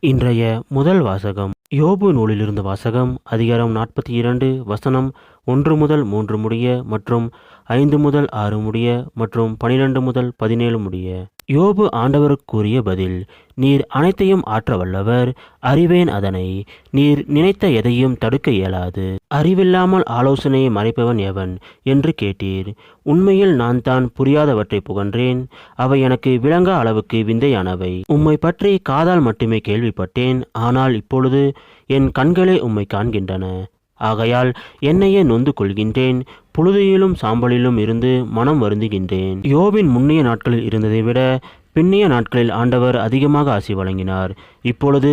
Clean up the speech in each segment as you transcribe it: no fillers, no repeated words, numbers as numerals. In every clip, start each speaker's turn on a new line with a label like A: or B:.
A: இன்றைய முதல் வாசகம் யோபு நூலிலிருந்து வாசகம். அதிகாரம் 42 வசனம் 1 முதல் 3 முடிய மற்றும் 5 முதல் 6 முடிய மற்றும் 12 முதல் 17 முடிய. யோபு ஆண்டவருக்கு கூறிய பதில்: நீர் அனைத்தையும் ஆற்ற வல்லவர், அறிவேன் அதனை. நீர் நினைத்த எதையும் தடுக்க இயலாது. அறிவில்லாமல் ஆலோசனையை மறைப்பவன் எவன் என்று கேட்டீர். உண்மையில் நான் தான் புரியாதவற்றை புகன்றேன், அவை எனக்கு விளங்கா அளவுக்கு விந்தையானவை. உம்மை பற்றி காதால் மட்டுமே கேள்விப்பட்டேன், ஆனால் இப்பொழுது என் கண்களே உம்மை காண்கின்றன. ஆகையால் என்னையே நொந்து கொள்கின்றேன், புழுதியிலும் சாம்பலிலும் இருந்து மனம் வருந்துகின்றேன். யோபின் முன்னைய நாட்களில் இருந்ததை விட பின்னைய நாட்களில் ஆண்டவர் அதிகமாக ஆசி வழங்கினார். இப்பொழுது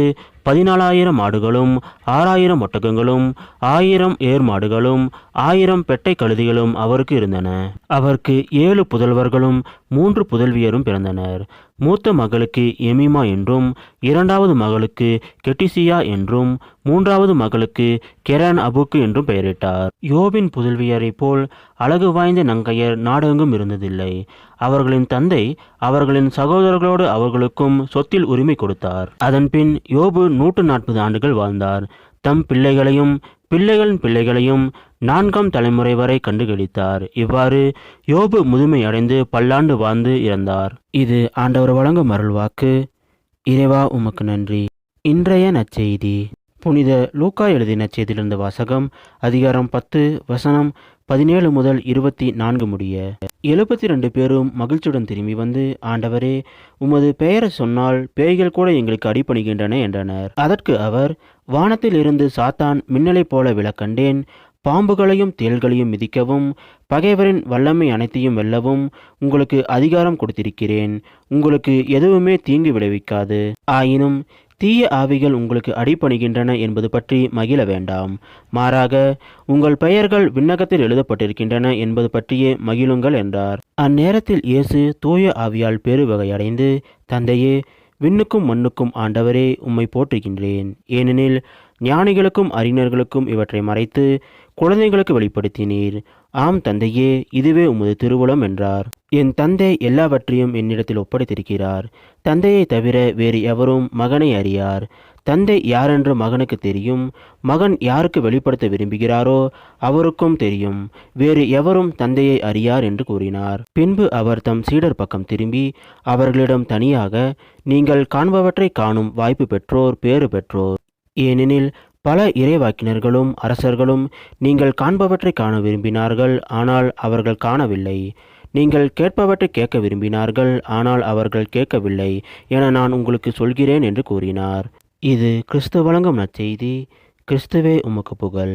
A: 14,000 ஆடுகளும் 6,000 ஒட்டகங்களும் 1000 ஏர் மாடுகளும் 1000 பெட்டை கழுதிகளும் அவருக்கு இருந்தன. அவருக்கு 7 புதல்வர்களும் 3 புதல்வியரும் பிறந்தனர். மூத்த மகளுக்கு எமிமா என்றும், இரண்டாவது மகளுக்கு கெட்டிசியா என்றும், மூன்றாவது மகளுக்கு கெரன் அபுக்கு என்றும் பெயரிட்டார். யோபின் புதல்வியரை போல் அழகு வாய்ந்த நங்கையர் நாடெங்கும் இருந்ததில்லை. அவர்களின் தந்தை அவர்களின் சகோதரர்களோடு அவர்களுக்கும் சொத்தில் உரிமை கொடுத்தார். அதன்பின் யோபு 140 ஆண்டுகள் வாழ்ந்தார். தம் பிள்ளைகளையும் பிள்ளைகளின் பிள்ளைகளையும் 4ஆம் தலைமுறை வரை கண்டுகளித்தார். இவ்வாறு யோபு முதுமை அடைந்து பல்லாண்டு வாழ்ந்து இறந்தார். இது ஆண்டவர் வழங்கும் அருள்வாக்கு. இறைவா உமக்கு நன்றி. இன்றைய நற்செய்தி புனித லூக்கா எழுதிய நற்செய்தியிலிருந்து வாசகம். அதிகாரம் 10 வசனம் 17 முதல் 24 முடிய. 72 பேரும் மகிழ்ச்சியுடன் திரும்பி வந்து, ஆண்டவரே, உமது பெயரை சொன்னால் பேய்கள் கூட எங்களுக்கு அடிபணிகின்றன என்றனர். அதற்கு அவர், வானத்தில் இருந்து சாத்தான் மின்னலைப் போல விழக்கண்டேன். பாம்புகளையும் தேள்களையும் மிதிக்கவும் பகைவரின் வல்லமை அனைத்தையும் வெல்லவும் உங்களுக்கு அதிகாரம் கொடுத்திருக்கிறேன். உங்களுக்கு எதுவுமே தீங்கு விளைவிக்காது. ஆயினும் தீய ஆவிகள் உங்களுக்கு அடிபணிகின்றன என்பது பற்றி மகிழ வேண்டாம். மாறாக உங்கள் பெயர்கள் விண்ணகத்தில் எழுதப்பட்டிருக்கின்றன என்பது பற்றியே மகிழுங்கள் என்றார். அந்நேரத்தில் இயேசு தூய ஆவியால் பெருவகையடைந்து, தந்தையே, விண்ணுக்கும் மண்ணுக்கும் ஆண்டவரே, உம்மை போற்றுகின்றேன். ஏனெனில் ஞானிகளுக்கும் அறிஞர்களுக்கும் இவற்றை மறைத்து குழந்தைகளுக்கு வெளிப்படுத்தினீர். ஆம் தந்தையே, இதுவே உமது திருவுளம் என்றார். என் தந்தை எல்லாவற்றையும் என்னிடத்தில் ஒப்படைத்திருக்கிறார். தந்தையை தவிர வேறு எவரும் மகனை அறியார். தந்தை யாரென்று மகனுக்கு தெரியும். மகன் யாருக்கு வெளிப்படுத்த விரும்புகிறாரோ அவருக்கும் தெரியும். வேறு எவரும் தந்தையை அறியார் என்று கூறினார். பின்பு அவர் தம் சீடர் பக்கம் திரும்பி அவர்களிடம் தனியாக, நீங்கள் காண்பவற்றை காணும் வாய்ப்பு பெற்றோர் பேறு பெற்றோர். ஏனெனில் பல இறைவாக்கினர்களும் அரசர்களும் நீங்கள் காண்பவற்றை காண விரும்பினார்கள், ஆனால் அவர்கள் காணவில்லை. நீங்கள் கேட்பவற்றை கேட்க விரும்பினார்கள், ஆனால் அவர்கள் கேட்கவில்லை என நான் உங்களுக்கு சொல்கிறேன் என்று கூறினார். இது கிறிஸ்து வழங்கும் நற்செய்தி. கிறிஸ்துவே உமக்கு புகழ்.